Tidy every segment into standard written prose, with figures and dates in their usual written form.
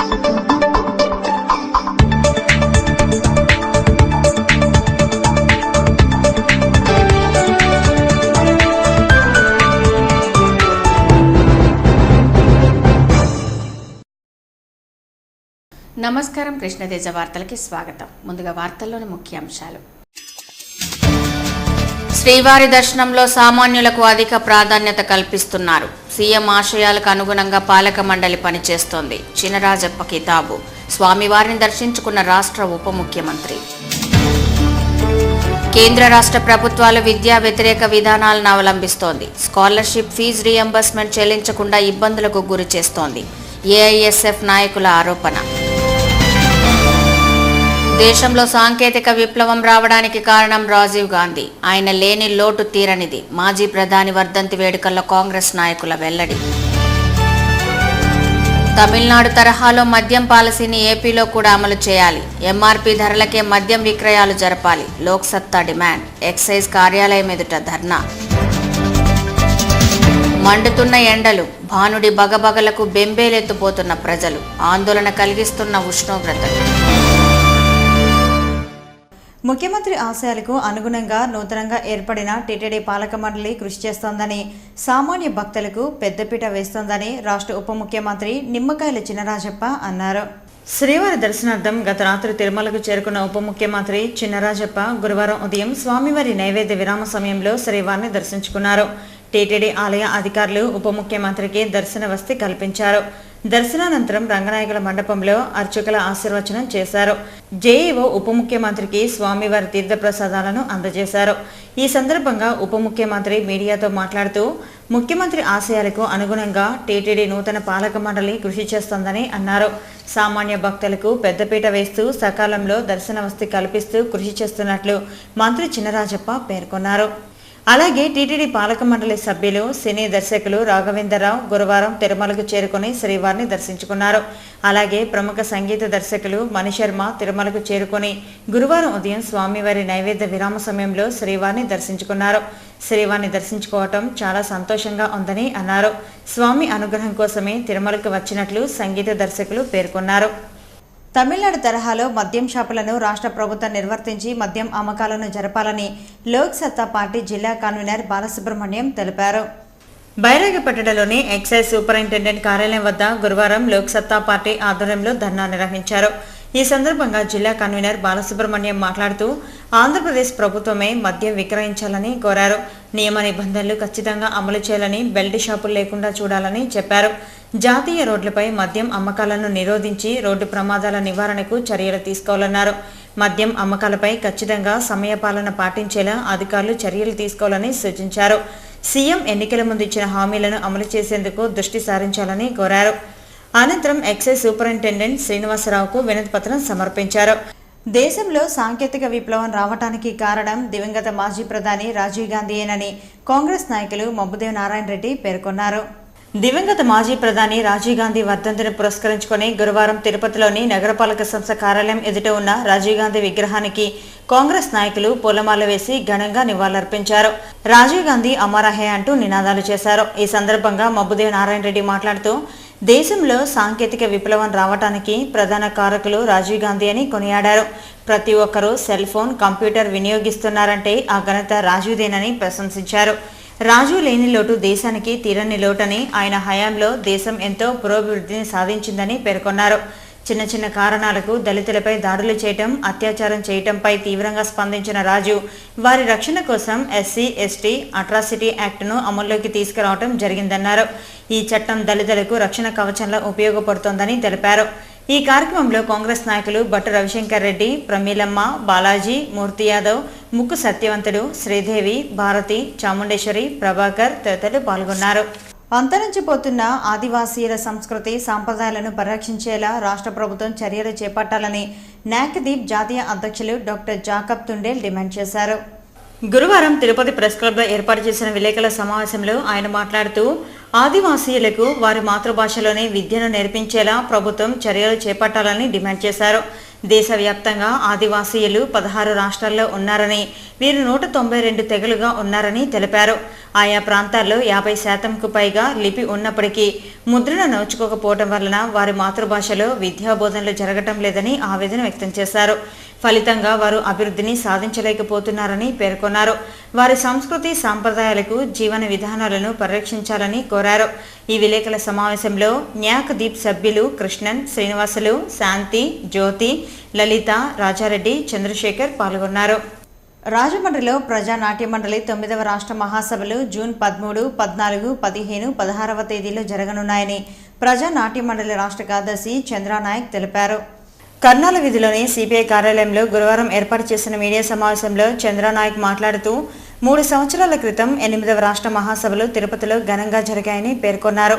నమస్కారం. కృష్ణతేజ వార్తలకి స్వాగతం. ముందుగా వార్తల్లోని ముఖ్యాంశాలు. శ్రీవారి దర్శనంలో సామాన్యులకు అధిక ప్రాధాన్యత కల్పిస్తున్నారు. సీఎం ఆశయాలకు అనుగుణంగా పాలక మండలి పనిచేస్తోంది. చినరాజప్ప కితాబు. స్వామివారిని దర్శించుకున్న రాష్ట్ర ఉప ముఖ్యమంత్రి. కేంద్ర రాష్ట్ర ప్రభుత్వాలు విద్యా వ్యతిరేక విధానాలను అవలంబిస్తోంది. స్కాలర్షిప్ ఫీజు రీయింబర్స్మెంట్ చెల్లించకుండా ఇబ్బందులకు గురి చేస్తోంది. ఏఐఎస్ఎఫ్ నాయకుల ఆరోపణ. దేశంలో సాంకేతిక విప్లవం రావడానికి కారణం రాజీవ్ గాంధీ. ఆయన లేని లోటు తీరనిది. మాజీ ప్రధాని వర్ధంతి వేడుకల్లో కాంగ్రెస్ నాయకుల వెల్లడి. తమిళనాడు తరహాలో మద్యం పాలసీని ఏపీలో కూడా అమలు చేయాలి. ఎంఆర్పీ ధరలకే మద్యం విక్రయాలు జరపాలి. లోక్సత్తా డిమాండ్. ఎక్సైజ్ కార్యాలయం ఎదుట ధర్నా. మండుతున్న ఎండలు. భానుడి బగబగలకు బెంబేలెత్తుపోతున్న ప్రజలు. ఆందోళన కలిగిస్తున్న ఉష్ణోగ్రతలు. ముఖ్యమంత్రి ఆశయాలకు అనుగుణంగా నూతనంగా ఏర్పడిన టీటీడీ పాలక మండలి కృషి చేస్తోందని, సామాన్య భక్తులకు పెద్దపీట వేస్తోందని రాష్ట్ర ఉప ముఖ్యమంత్రి నిమ్మకాయల చినరాజప్ప అన్నారు. శ్రీవారి దర్శనార్థం గత రాత్రి తిరుమలకు చేరుకున్న ఉప ముఖ్యమంత్రి చినరాజప్ప గురువారం ఉదయం స్వామివారి నైవేద్య విరామ సమయంలో శ్రీవారిని దర్శించుకున్నారు. టీటీడీ ఆలయ అధికారులు ఉప ముఖ్యమంత్రికి దర్శన వసతి కల్పించారు. దర్శనానంతరం రంగనాయకుల మండపంలో అర్చకుల ఆశీర్వచనం చేశారు. జేఈఓ ఉప ముఖ్యమంత్రికి స్వామివారి తీర్థప్రసాదాలను అందజేశారు. ఈ సందర్భంగా ఉప ముఖ్యమంత్రి మీడియాతో మాట్లాడుతూ, ముఖ్యమంత్రి ఆశయాలకు అనుగుణంగా టీటీడీ నూతన పాలక మండలి కృషి చేస్తోందని అన్నారు. సామాన్య భక్తులకు పెద్దపీట వేస్తూ సకాలంలో దర్శన వసతి కల్పిస్తూ కృషి చేస్తున్నట్లు మంత్రి చినరాజప్ప పేర్కొన్నారు. అలాగే టీటీడీ పాలక మండలి సభ్యులు సినీ దర్శకులు రాఘవేంద్రరావు గురువారం తిరుమలకు చేరుకుని శ్రీవారిని దర్శించుకున్నారు. అలాగే ప్రముఖ సంగీత దర్శకులు మణిశర్మ తిరుమలకు చేరుకుని గురువారం ఉదయం స్వామివారి నైవేద్య విరామ సమయంలో శ్రీవారిని దర్శించుకున్నారు. శ్రీవారిని దర్శించుకోవటం చాలా సంతోషంగా ఉందని అన్నారు. స్వామి అనుగ్రహం కోసమే తిరుమలకు వచ్చినట్లు సంగీత దర్శకులు పేర్కొన్నారు. తమిళనాడు తరహాలో మద్యం షాపులను రాష్ట్ర ప్రభుత్వం నిర్వర్తించి మద్యం అమ్మకాలను జరపాలని లోక్ సత్తా పార్టీ జిల్లా కన్వీనర్ బాలసుబ్రహ్మణ్యం తెలిపారు. బైరాగపట్టణంలోని ఎక్సైజ్ సూపరింటెండెంట్ కార్యాలయం వద్ద గురువారం లోక్ సత్తా పార్టీ ఆధ్వర్యంలో ధర్నా నిర్వహించారు. ఈ సందర్భంగా జిల్లా కన్వీనర్ బాలసుబ్రహ్మణ్యం మాట్లాడుతూ, ఆంధ్రప్రదేశ్ ప్రభుత్వమే మద్యం విక్రయించాలని కోరారు. నియమ నిబంధనలు ఖచ్చితంగా అమలు చేయాలని, బెల్ట్ షాపులు లేకుండా చూడాలని చెప్పారు. జాతీయ రోడ్లపై మద్యం అమ్మకాలను నిరోధించి రోడ్డు ప్రమాదాల నివారణకు చర్యలు తీసుకోవాలన్నారు. మద్యం అమ్మకాలపై ఖచ్చితంగా సమయపాలన పాటించేలా అధికారులు చర్యలు తీసుకోవాలని సూచించారు. సీఎం ఎన్నికల ముందు ఇచ్చిన హామీలను అమలు చేసేందుకు దృష్టి సారించాలని కోరారు. అనంతరం ఎక్సైజ్ సూపరింటెండెంట్ శ్రీనివాసరావుకు వినతి పత్రం సమర్పించారు. దేశంలో సాంకేతిక విప్లవం రావటానికి కారణం దివంగత మాజీ ప్రధాని రాజీవ్ గాంధీయేనని కాంగ్రెస్ నాయకులు మబ్బుదేవ్ నారాయణ రెడ్డి పేర్కొన్నారు. దివంగత మాజీ ప్రధాని రాజీవ్ గాంధీ వర్ధంతిని పురస్కరించుకుని గురువారం తిరుపతిలోని నగరపాలక సంస్థ కార్యాలయం ఎదుట ఉన్న రాజీవ్ గాంధీ విగ్రహానికి కాంగ్రెస్ నాయకులు పూలమాల వేసి ఘనంగా నివాళులర్పించారు. రాజీవ్ గాంధీ అమరహే అంటూ నినాదాలు చేశారు. ఈ సందర్భంగా మబ్బుదేవ్ నారాయణ రెడ్డి మాట్లాడుతూ, దేశంలో సాంకేతిక విప్లవం రావటానికి ప్రధాన కారకులు రాజీవ్ గాంధీ అని కొనియాడారు. ప్రతి ఒక్కరూ సెల్ ఫోన్, కంప్యూటర్ వినియోగిస్తున్నారంటే ఆ ఘనత రాజీవ్దేనని ప్రశంసించారు. రాజీవ్ లేని లోటు దేశానికి తీరని లోటని, ఆయన హయాంలో దేశం ఎంతో పురోభివృద్ధిని సాధించిందని పేర్కొన్నారు. చిన్న చిన్న కారణాలకు దళితులపై దాడులు చేయటం, అత్యాచారం చేయటంపై తీవ్రంగా స్పందించిన రాజీవ్ వారి రక్షణ కోసం ఎస్సీ ఎస్టీ అట్రాసిటీ యాక్ట్ను అమల్లోకి తీసుకురావడం జరిగిందన్నారు. ఈ చట్టం దళితులకు రక్షణ కవచంలా ఉపయోగపడుతోందని తెలిపారు. ఈ కార్యక్రమంలో కాంగ్రెస్ నాయకులు భట్టు రవిశంకర్ రెడ్డి, ప్రమీలమ్మ, బాలాజీ, మూర్తి యాదవ్, ముక్కు సత్యవంతుడు, శ్రీదేవి, భారతి, చాముండేశ్వరి, ప్రభాకర్ తదితరులు పాల్గొన్నారు. అంతరించిపోతున్న ఆదివాసీల సంస్కృతి సంప్రదాయాలను పరిరక్షించేలా రాష్ట్ర ప్రభుత్వం చర్యలు చేపట్టాలని నాకదీప్ జాతీయ అధ్యక్షులు డాక్టర్ జాకబ్ తుండేల్ డిమాండ్ చేశారు. గురువారం తిరుపతి ప్రెస్ క్లబ్లో ఏర్పాటు చేసిన విలేకరుల సమావేశంలో ఆయన మాట్లాడుతూ, ఆదివాసీయులకు వారి మాతృభాషలోనే విద్యను నేర్పించేలా ప్రభుత్వం చర్యలు చేపట్టాలని డిమాండ్ చేశారు. దేశవ్యాప్తంగా ఆదివాసీయులు 16 రాష్ట్రాల్లో ఉన్నారని, వీరు 192 తెగలుగా ఉన్నారని తెలిపారు. ఆయా ప్రాంతాల్లో 50% పైగా లిపి ఉన్నప్పటికీ ముద్రణ నోచుకోకపోవడం వలన వారి మాతృభాషలో విద్యాబోధనలు జరగటం లేదని ఆవేదన వ్యక్తం చేశారు. ఫలితంగా వారు అభివృద్ధిని సాధించలేకపోతున్నారని పేర్కొన్నారు. వారి సంస్కృతి సాంప్రదాయాలకు, జీవన విధానాలను పరిరక్షించాలని కోరారు. ఈ విలేకరుల సమావేశంలో న్యాక్ దీప్ సభ్యులు కృష్ణన్, శ్రీనివాసులు, శాంతి, జ్యోతి, లలిత, రాజారెడ్డి, చంద్రశేఖర్ పాల్గొన్నారు. రాజమండ్రిలో ప్రజా నాట్య మండలి 9వ రాష్ట్ర మహాసభలు జూన్ 13, 14, 15, 16వ తేదీలో జరగనున్నాయని ప్రజా నాట్య మండలి రాష్ట్ర కార్యదర్శి చంద్రనాయక్ తెలిపారు. కర్నాల వీధిలోని సిపిఐ కార్యాలయంలో గురువారం ఏర్పాటు చేసిన మీడియా సమావేశంలో చంద్రనాయక్ మాట్లాడుతూ 3 సంవత్సరాల క్రితం 8వ రాష్ట్ర మహాసభలు తిరుపతిలో ఘనంగా జరిగాయని పేర్కొన్నారు.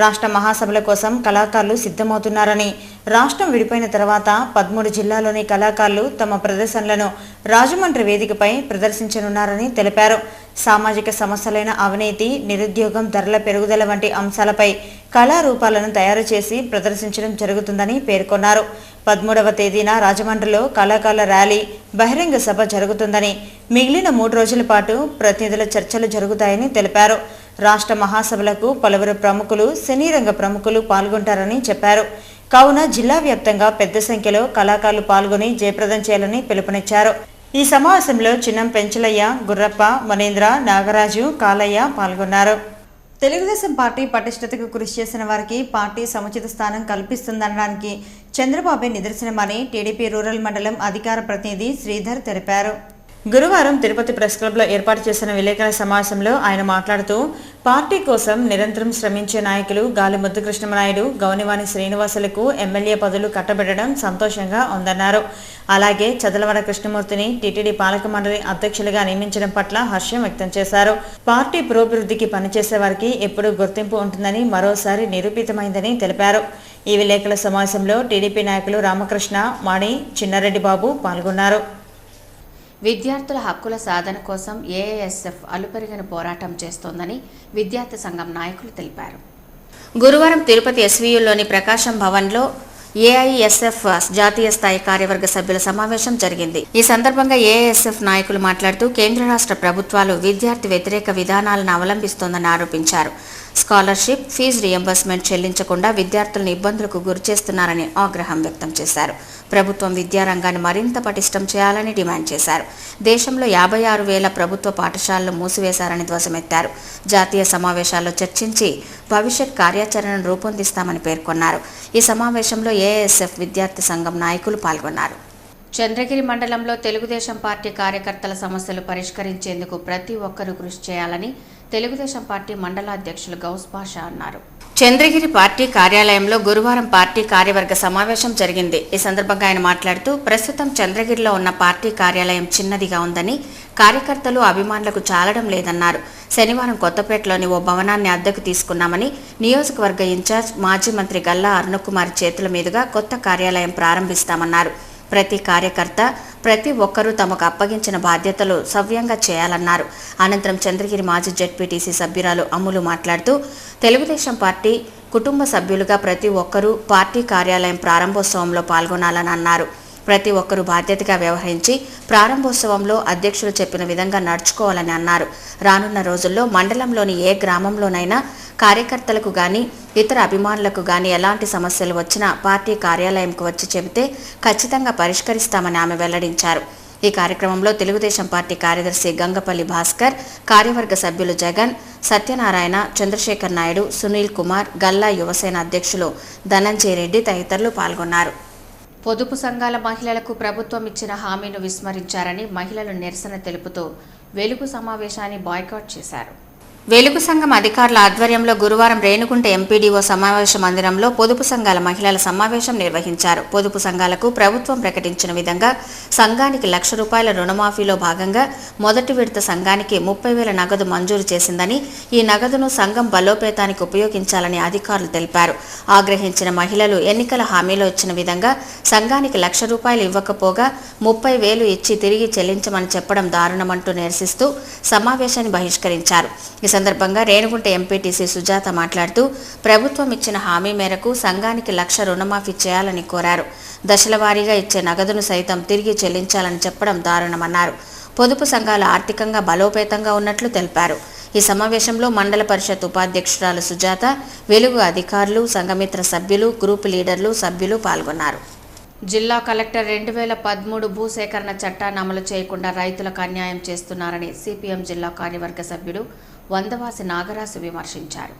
రాష్ట్ర మహాసభల కోసం కళాకారులు సిద్ధమవుతున్నారని, రాష్ట్రం విడిపోయిన తర్వాత 13 జిల్లాల్లోని కళాకారులు తమ ప్రదర్శనలను రాజమండ్రి వేదికపై ప్రదర్శించనున్నారని తెలిపారు. సామాజిక సమస్యలైన అవినీతి, నిరుద్యోగం, ధరల పెరుగుదల వంటి అంశాలపై కళారూపాలను తయారు చేసి ప్రదర్శించడం జరుగుతుందని పేర్కొన్నారు. 13వ తేదీన రాజమండ్రిలో కళాకారుల ర్యాలీ, బహిరంగ సభ జరుగుతుందని, మిగిలిన 3 రోజుల పాటు ప్రతినిధుల చర్చలు జరుగుతాయని తెలిపారు. రాష్ట్ర మహాసభలకు పలువురు ప్రముఖులు, సినీ రంగ ప్రముఖులు పాల్గొంటారని చెప్పారు. కావున జిల్లా వ్యాప్తంగా పెద్ద సంఖ్యలో కళాకారులు పాల్గొని జయప్రదం చేయాలని పిలుపునిచ్చారు. ఈ సమావేశంలో చిన్నం పెంచలయ్య, గుర్రప్ప, మనేంద్ర, నాగరాజు, కాలయ్య పాల్గొన్నారు. తెలుగుదేశం పార్టీ పటిష్టతకు కృషి చేసిన వారికి పార్టీ సముచిత స్థానం కల్పిస్తుందనడానికి చంద్రబాబే నిదర్శనమని టీడీపీ రూరల్ మండలం అధికార ప్రతినిధి శ్రీధర్ తెలిపారు. గురువారం తిరుపతి ప్రెస్ క్లబ్లో ఏర్పాటు చేసిన విలేకరుల సమావేశంలో ఆయన మాట్లాడుతూ, పార్టీ కోసం నిరంతరం శ్రమించే నాయకులు గాలి ముద్దుకృష్ణమనాయుడు, గౌనివాణి శ్రీనివాసులకు ఎమ్మెల్యే పదవులు కట్టబెట్టడం సంతోషంగా ఉందన్నారు. అలాగే చదలవాడ కృష్ణమూర్తిని టీటీడీ పాలక మండలి అధ్యక్షులుగా నియమించడం పట్ల హర్షం వ్యక్తం చేశారు. పార్టీ పురోభివృద్ధికి పనిచేసే వారికి ఎప్పుడూ గుర్తింపు ఉంటుందని మరోసారి నిరూపితమైందని తెలిపారు. ఈ విలేకరుల సమావేశంలో టీడీపీ నాయకులు రామకృష్ణ, మణి, చిన్నారెడ్డి బాబు పాల్గొన్నారు. విద్యార్థుల హక్కుల సాధన కోసం ఏఐఎస్ఎఫ్ అలుపెరగని పోరాటం చేస్తోందని విద్యార్థి సంఘం నాయకులు తెలిపారు. గురువారం తిరుపతి ఎస్వీయులోని ప్రకాశం భవన్లో ఏఐఎస్ఎఫ్ జాతీయ స్థాయి కార్యవర్గ సభ్యుల సమావేశం జరిగింది. ఈ సందర్భంగా ఏఐఎస్ఎఫ్ నాయకులు మాట్లాడుతూ, కేంద్ర రాష్ట్ర ప్రభుత్వాలు విద్యార్థి వ్యతిరేక విధానాలను అవలంబిస్తోందని ఆరోపించారు. స్కాలర్షిప్, ఫీజు రియంబర్స్మెంట్ చెల్లించకుండా విద్యార్థులను ఇబ్బందులకు గురిచేస్తున్నారని ఆగ్రహం వ్యక్తం చేశారు. ప్రభుత్వం విద్యారంగాన్ని మరింత పటిష్టం చేయాలని డిమాండ్ చేశారు. దేశంలో 56,000 ప్రభుత్వ పాఠశాలలు మూసివేశారని ధ్వజమెత్తారు. జాతీయ సమావేశాల్లో చర్చించి భవిష్యత్ కార్యాచరణను రూపొందిస్తామని పేర్కొన్నారు. ఈ సమావేశంలో ఏఐఎస్ఎఫ్ విద్యార్థి సంఘం నాయకులు పాల్గొన్నారు. చంద్రగిరి మండలంలో తెలుగుదేశం పార్టీ కార్యకర్తల సమస్యలు పరిష్కరించేందుకు ప్రతి ఒక్కరూ కృషి చేయాలని తెలుగుదేశం పార్టీ మండలాధ్యక్షులు గౌస్ బాషా అన్నారు. చంద్రగిరి పార్టీ కార్యాలయంలో గురువారం పార్టీ కార్యవర్గ సమావేశం జరిగింది. ఈ సందర్భంగా ఆయన మాట్లాడుతూ, ప్రస్తుతం చంద్రగిరిలో ఉన్న పార్టీ కార్యాలయం చిన్నదిగా ఉందని, కార్యకర్తలు అభిమానులకు చాలడం లేదన్నారు. శనివారం కొత్తపేటలోని ఓ భవనాన్ని అద్దెకు తీసుకున్నామని, నియోజకవర్గ ఇన్ఛార్జ్ మాజీ మంత్రి గల్లా అరుణకుమార్ చేతుల మీదుగా కొత్త కార్యాలయం ప్రారంభిస్తామన్నారు. ప్రతి కార్యకర్త, ప్రతి ఒక్కరూ తమకు అప్పగించిన బాధ్యతలు సవ్యంగా చేయాలన్నారు. అనంతరం చంద్రగిరి మాజీ జెడ్పీటీసీ సభ్యురాలు అమ్ములు మాట్లాడుతూ, తెలుగుదేశం పార్టీ కుటుంబ సభ్యులుగా ప్రతి ఒక్కరూ పార్టీ కార్యాలయం ప్రారంభోత్సవంలో పాల్గొనాలని అన్నారు. ప్రతి ఒక్కరూ బాధ్యతగా వ్యవహరించి ప్రారంభోత్సవంలో అధ్యక్షులు చెప్పిన విధంగా నడుచుకోవాలని అన్నారు. రానున్న రోజుల్లో మండలంలోని ఏ గ్రామంలోనైనా కార్యకర్తలకు గాని ఇతర అభిమానులకు గాని ఎలాంటి సమస్యలు వచ్చినా పార్టీ కార్యాలయంకు వచ్చి చెబితే ఖచ్చితంగా పరిష్కరిస్తామని ఆమె వెల్లడించారు. ఈ కార్యక్రమంలో తెలుగుదేశం పార్టీ కార్యదర్శి గంగపల్లి భాస్కర్, కార్యవర్గ సభ్యులు జగన్, సత్యనారాయణ, చంద్రశేఖర్ నాయుడు, సునీల్ కుమార్, గల్లా యువసేన అధ్యక్షులు ధనంజయ రెడ్డి తదితరులు పాల్గొన్నారు. పొదుపు సంఘాల మహిళలకు ప్రభుత్వం ఇచ్చిన హామీని విస్మరించారని మహిళలు నిరసన తెలుపుతూ వెలుగు సమావేశాన్ని బాయ్కాట్ చేశారు. వెలుగు సంఘం అధికారుల ఆధ్వర్యంలో గురువారం రేణుగుంట ఎంపీడీఓ సమావేశ మందిరంలో పొదుపు సంఘాల మహిళల సమావేశం నిర్వహించారు. పొదుపు సంఘాలకు ప్రభుత్వం ప్రకటించిన విధంగా సంఘానికి ₹1,00,000 రుణమాఫీలో భాగంగా మొదటి విడత సంఘానికి 30,000 నగదు మంజూరు చేసిందని, ఈ నగదును సంఘం బలోపేతానికి ఉపయోగించాలని అధికారులు తెలిపారు. ఆగ్రహించిన మహిళలు ఎన్నికల హామీలో ఇచ్చిన విధంగా సంఘానికి ₹1,00,000 ఇవ్వకపోగా 30,000 ఇచ్చి తిరిగి చెల్లించమని చెప్పడం దారుణమంటూ నిరసిస్తూ సమావేశాన్ని బహిష్కరించారు. ఈ సందర్భంగా రేణిగుంట ఎంపీటీసీ సుజాత మాట్లాడుతూ ప్రభుత్వం ఇచ్చిన హామీ మేరకు సంఘానికి 1,00,000 రుణమాఫీ చేయాలని కోరారు. దశల వారీగా ఇచ్చే నగదును సైతం తిరిగి చెల్లించాలని చెప్పడం దారుణమన్నారు. పొదుపు సంఘాలు ఆర్థికంగా బలోపేతంగా ఉన్నట్లు తెలిపారు. ఈ సమావేశంలో మండల పరిషత్ ఉపాధ్యక్షురాలు సుజాత, వెలుగు అధికారులు, సంఘమిత్ర సభ్యులు, గ్రూపు లీడర్లు, సభ్యులు పాల్గొన్నారు. జిల్లా కలెక్టర్ 2013 భూసేకరణ చట్టాన్ని అమలు చేయకుండా రైతులకు అన్యాయం చేస్తున్నారని సిపిఎం జిల్లా కార్యవర్గ సభ్యుడు వందవాసి నాగరాజు విమర్శించారు.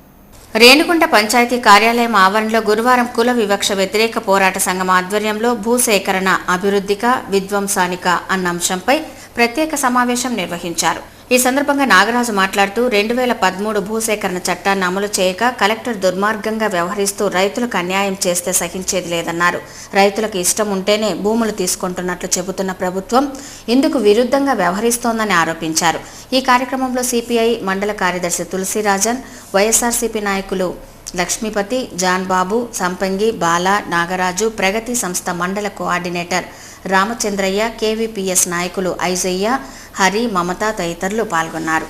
రేణిగుంట పంచాయతీ కార్యాలయం ఆవరణలో గురువారం కుల వివక్ష వ్యతిరేక పోరాట సంఘం ఆధ్వర్యంలో భూసేకరణ అభివృద్ధిక విధ్వంసానిక అన్న అంశంపై ప్రత్యేక సమావేశం నిర్వహించారు. ఈ సందర్భంగా నాగరాజు మాట్లాడుతూ 2013 భూసేకరణ చట్టాన్ని అమలు చేయక కలెక్టర్ దుర్మార్గంగా వ్యవహరిస్తూ రైతులకు అన్యాయం చేస్తే సహించేది లేదన్నారు. రైతులకు ఇష్టం ఉంటేనే భూములు తీసుకుంటున్నట్లు చెబుతున్న ప్రభుత్వం ఇందుకు విరుద్ధంగా వ్యవహరిస్తోందని ఆరోపించారు. ఈ కార్యక్రమంలో సిపిఐ మండల కార్యదర్శి తులసిరాజన్, వైఎస్ఆర్సీపీ నాయకులు లక్ష్మీపతి, జాన్ బాబు, సంపంగి, బాల, నాగరాజు, ప్రగతి సంస్థ మండల కోఆర్డినేటర్ రామచంద్రయ్య, కేవీపీఎస్ నాయకులు ఐజయ్య, హరి, మమత తదితరులు పాల్గొన్నారు.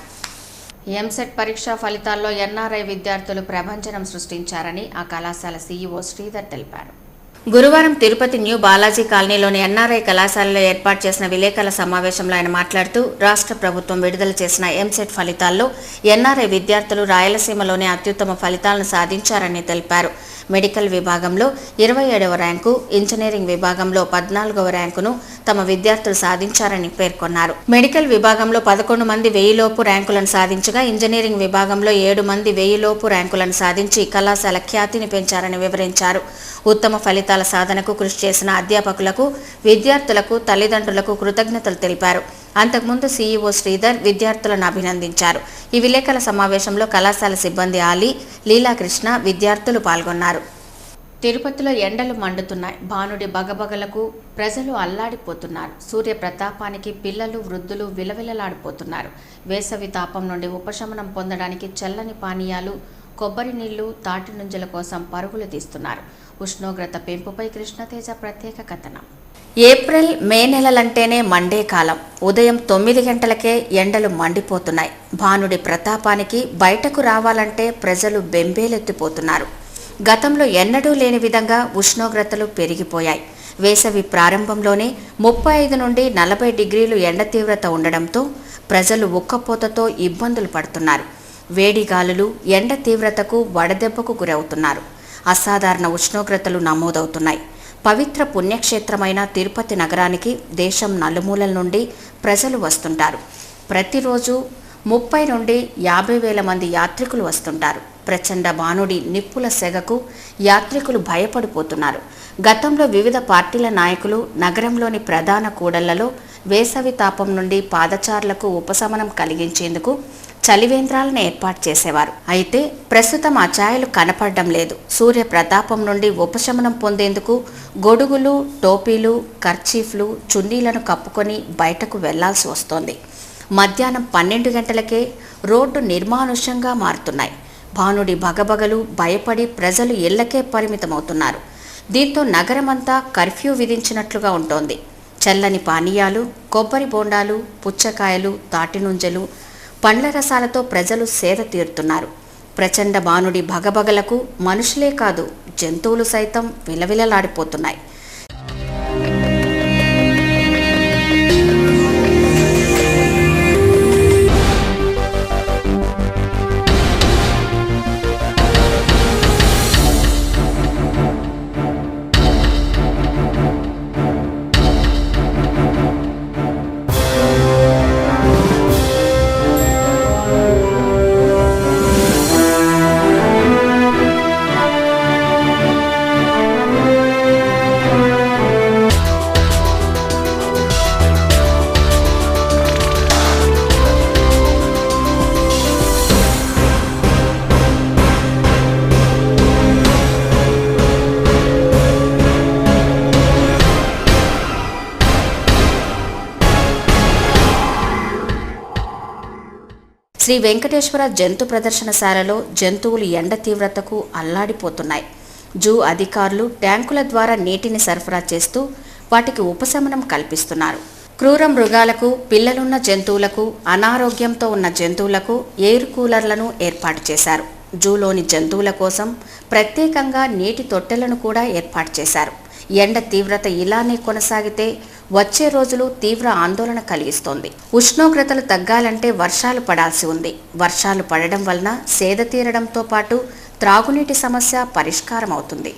ఎంసెట్ పరీక్షా ఫలితాల్లో ఎన్ఆర్ఐ విద్యార్థులు ప్రభంజనం సృష్టించారని ఆ కళాశాల సీఈఓ శ్రీధర్ తెలిపారు. గురువారం తిరుపతి న్యూ బాలాజీ కాలనీలోని ఎన్ఆర్ఐ కళాశాలలో ఏర్పాటు చేసిన విలేకరుల సమావేశంలో ఆయన మాట్లాడుతూ రాష్ట్ర ప్రభుత్వం విడుదల చేసిన ఎంసెట్ ఫలితాల్లో ఎన్ఆర్ఐ విద్యార్థులు రాయలసీమలోనే అత్యుత్తమ ఫలితాలను సాధించారని తెలిపారు. మెడికల్ విభాగంలో 27వ ర్యాంకు, ఇంజనీరింగ్ విభాగంలో 14వ ర్యాంకును తమ విద్యార్థులు సాధించారని పేర్కొన్నారు. మెడికల్ విభాగంలో 11 మంది 1000 లోపు ర్యాంకులను సాధించగా ఇంజనీరింగ్ విభాగంలో 7 మంది 1000 లోపు ర్యాంకులను సాధించి కళాశాల ఖ్యాతిని పెంచారని వివరించారు. ఉత్తమ ఫలితాల సాధనకు కృషి చేసిన అధ్యాపకులకు, విద్యార్థులకు, తల్లిదండ్రులకు కృతజ్ఞతలు తెలిపారు. అంతకుముందు సీఈఓ శ్రీధర్ విద్యార్థులను అభినందించారు. ఈ విలేకరుల సమావేశంలో కళాశాల సిబ్బంది ఆలీ, లీలాకృష్ణ, విద్యార్థులు పాల్గొన్నారు. తిరుపతిలో ఎండలు మండుతున్నాయి. భానుడి బగబగలకు ప్రజలు అల్లాడిపోతున్నారు. సూర్య ప్రతాపానికి పిల్లలు, వృద్ధులు విలవిలలాడిపోతున్నారు. వేసవి తాపం నుండి ఉపశమనం పొందడానికి చల్లని పానీయాలు, కొబ్బరి నీళ్లు, తాటి నుంజల కోసం పరుగులు తీస్తున్నారు. ఉష్ణోగ్రత పెంపుపై కృష్ణతేజ ప్రత్యేక కథనం. ఏప్రిల్, మే నెలలంటేనే మండే కాలం. ఉదయం 9 గంటలకే ఎండలు మండిపోతున్నాయి. భానుడి ప్రతాపానికి బయటకు రావాలంటే ప్రజలు బెంబేలెత్తిపోతున్నారు. గతంలో ఎన్నడూ లేని విధంగా ఉష్ణోగ్రతలు పెరిగిపోయాయి. వేసవి ప్రారంభంలోనే 35 నుండి 40 డిగ్రీలు ఎండ తీవ్రత ఉండడంతో ప్రజలు ఉక్కపోతతో ఇబ్బందులు పడుతున్నారు. వేడి గాలులు, ఎండ తీవ్రతకు వడదెబ్బకు గురవుతున్నారు. అసాధారణ ఉష్ణోగ్రతలు నమోదవుతున్నాయి. పవిత్ర పుణ్యక్షేత్రమైన తిరుపతి నగరానికి దేశం నలుమూలల నుండి ప్రజలు వస్తుంటారు. ప్రతిరోజు 30 నుండి 50 వేల మంది యాత్రికులు వస్తుంటారు. ప్రచండ భానుడి నిప్పుల సెగకు యాత్రికులు భయపడిపోతున్నారు. గతంలో వివిధ పార్టీల నాయకులు నగరంలోని ప్రధాన కూడళ్లలో వేసవి తాపం నుండి పాదచారులకు ఉపశమనం కలిగించేందుకు చలివేంద్రాలను ఏర్పాటు చేసేవారు. అయితే ప్రస్తుతం ఆ ఛాయలు కనపడడం లేదు. సూర్య ప్రతాపం నుండి ఉపశమనం పొందేందుకు గొడుగులు, టోపీలు, కర్చీఫ్లు, చున్నీలను కప్పుకొని బయటకు వెళ్లాల్సి వస్తోంది. మధ్యాహ్నం 12 గంటలకే రోడ్డు నిర్మానుష్యంగా మారుతున్నాయి. భానుడి బగబగలు భయపడి ప్రజలు ఇళ్లకే పరిమితమవుతున్నారు. దీంతో నగరమంతా కర్ఫ్యూ విధించినట్లుగా ఉంటోంది. చల్లని పానీయాలు, కొబ్బరి బోండాలు, పుచ్చకాయలు, తాటినుంజలు, పండ్ల రసాలతో ప్రజలు సేద తీరుతున్నారు. ప్రచండ భానుడి భగభగలకు మనుషులే కాదు, జంతువులు సైతం విలవిలలాడిపోతున్నాయి. శ్రీ వెంకటేశ్వర జంతు ప్రదర్శనశాలలో జంతువులు ఎండ తీవ్రతకు అల్లాడిపోతున్నాయి. జూ అధికారులు ట్యాంకుల ద్వారా నీటిని సరఫరా చేస్తూ వాటికి ఉపశమనం కల్పిస్తున్నారు. క్రూర మృగాలకు, పిల్లలున్న జంతువులకు, అనారోగ్యంతో ఉన్న జంతువులకు ఎయిర్ కూలర్లను ఏర్పాటు చేశారు. జూలోని జంతువుల కోసం ప్రత్యేకంగా నీటి తొట్టెలను కూడా ఏర్పాటు చేశారు. ఎండ తీవ్రత ఇలానే కొనసాగితే వచ్చే రోజులు తీవ్ర ఆందోళన కలిగిస్తోంది. ఉష్ణోగ్రతలు తగ్గాలంటే వర్షాలు పడాల్సి ఉంది. వర్షాలు పడడం వలన సేద తీరడంతో పాటు త్రాగునీటి సమస్య పరిష్కారం అవుతుంది.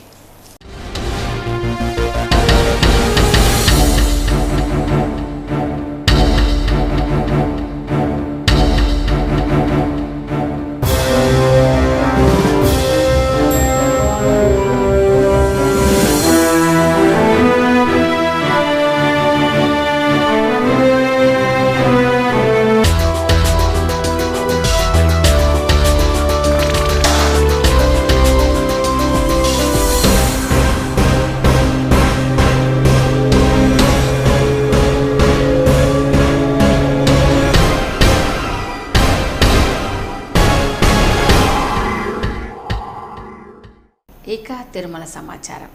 ఇక తిరుమల సమాచారం.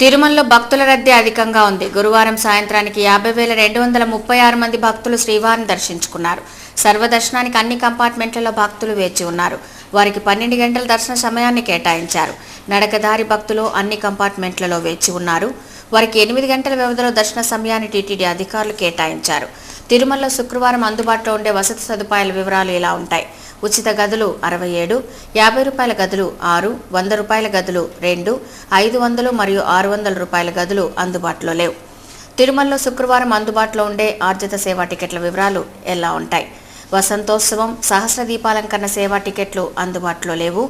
తిరుమలలో భక్తుల రద్దీ అధికంగా ఉంది. గురువారం సాయంత్రానికి 50,236 మంది భక్తులు శ్రీవారిని దర్శించుకున్నారు. సర్వదర్శనానికి అన్ని కంపార్ట్మెంట్లలో భక్తులు వేచి ఉన్నారు. వారికి 12 గంటల దర్శన సమయాన్ని కేటాయించారు. నడకదారి భక్తులు అన్ని కంపార్ట్మెంట్లలో వేచి ఉన్నారు. వారికి 8 గంటల వ్యవధిలో దర్శన సమయాన్ని టీటీడీ అధికారులు కేటాయించారు. తిరుమలలో శుక్రవారం అందుబాటులో ఉండే వసతి సదుపాయాల వివరాలు ఇలా ఉంటాయి. ఉచిత గదులు 67, 50 రూపాయల గదులు 6, 100 రూపాయల గదులు 2, 500 మరియు 600 రూపాయల గదులు అందుబాటులో లేవు. తిరుమలలో శుక్రవారం అందుబాటులో ఉండే ఆర్జిత సేవా టికెట్ల వివరాలు ఎలా ఉంటాయి. వసంతోత్సవం, సహస్ర దీపాలంకరణ సేవా టికెట్లు అందుబాటులో లేవు.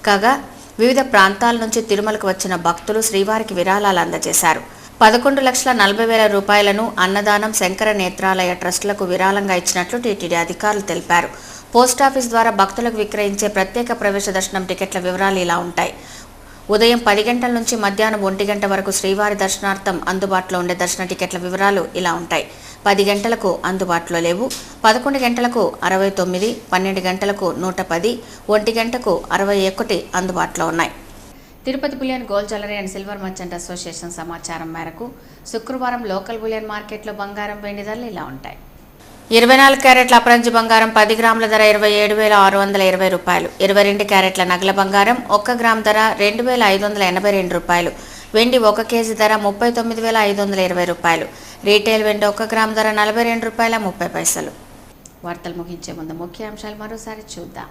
కాగా వివిధ ప్రాంతాల నుంచి తిరుమలకు వచ్చిన భక్తులు శ్రీవారికి విరాళాలు అందజేశారు. 11,40,000 రూపాయలను అన్నదానం, శంకర నేత్రాలయ ట్రస్టులకు విరాళంగా ఇచ్చినట్లు టీటీడీ అధికారులు తెలిపారు. పోస్టాఫీస్ ద్వారా భక్తులకు విక్రయించే ప్రత్యేక ప్రవేశ దర్శనం టికెట్ల వివరాలు ఇలా ఉంటాయి. ఉదయం 10 గంటల నుంచి మధ్యాహ్నం 1 గంట వరకు శ్రీవారి దర్శనార్థం అందుబాటులో ఉండే దర్శన టికెట్ల వివరాలు ఇలా ఉంటాయి. 10 గంటలకు అందుబాటులో లేవు. 11 గంటలకు 69, 12 గంటలకు 110, 1 గంటకు 61 అందుబాటులో ఉన్నాయి. Tirupati bullion gold jewellery and silver merchant association సమాచారం మేరకు శుక్రవారం లోకల్ బులియన్ మార్కెట్లో బంగారం, వెండి ధరలు ఇలా ఉంటాయి. 24 క్యారెట్ల అపరంజి బంగారం 10 గ్రాముల ధర 27,620 రూపాయలు. 22 క్యారెట్ల నగల బంగారం 1 గ్రామ్ ధర 2,582 రూపాయలు. వెండి 1 కేజీ ధర 39,520 రూపాయలు. రీటైల్ వెండి 1 గ్రామ్ ధర 42 రూపాయల 30 పైసలు. వార్తలు ముగించే ముందు ముఖ్యాంశాలు మరోసారి చూద్దాం.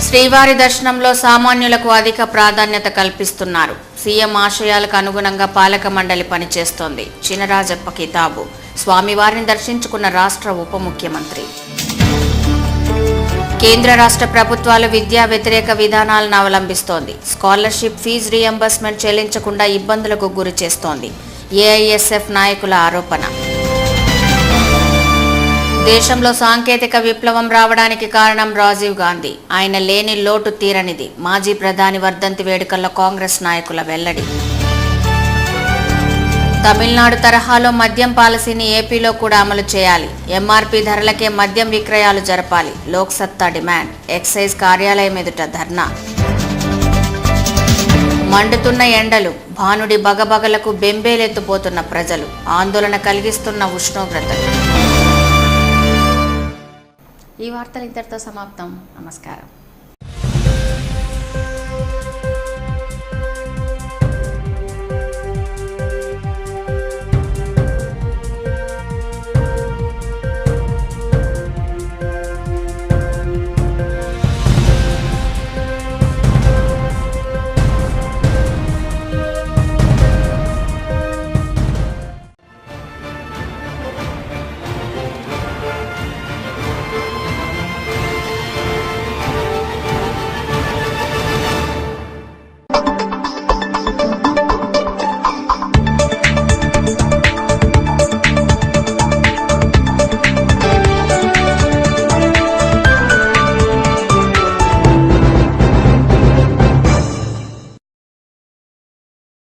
శ్రీవారి దర్శనంలో సామాన్యులకు అధిక ప్రాధాన్యత కల్పిస్తున్నారు. సీఎం ఆశయాలకు అనుగుణంగా పాలక మండలి పనిచేస్తోంది. చినరాజప్ప కితాబు. స్వామివారిని దర్శించుకున్న రాష్ట్ర ఉప ముఖ్యమంత్రి. కేంద్ర రాష్ట్ర ప్రభుత్వాలు విద్యా వ్యతిరేక విధానాలను అవలంబిస్తోంది. స్కాలర్షిప్ ఫీజు రీఎంబర్స్మెంట్ చెల్లించకుండా ఇబ్బందులకు గురి చేస్తోంది. ఏఐఎస్ఎఫ్ నాయకుల ఆరోపణ. దేశంలో సాంకేతిక విప్లవం రావడానికి కారణం రాజీవ్ గాంధీ. ఆయన లేని లోటు తీరనిది. మాజీ ప్రధాని వర్ధంతి వేడుకల్లో కాంగ్రెస్ నాయకుల వెల్లడి. తమిళనాడు తరహాలో మద్యం పాలసీని ఏపీలో కూడా అమలు చేయాలి. ఎంఆర్పీ ధరలకే మద్యం విక్రయాలు జరపాలి. లోక్సత్తా డిమాండ్. ఎక్సైజ్ కార్యాలయం ఎదుట ధర్నా. మండుతున్న ఎండలు, భానుడి బగబగలకు బెంబేలెత్తుపోతున్న ప్రజలు, ఆందోళన కలిగిస్తున్న ఉష్ణోగ్రతలు. ఈ వార్తలు ఇంతటితో సమాప్తం. నమస్కారం.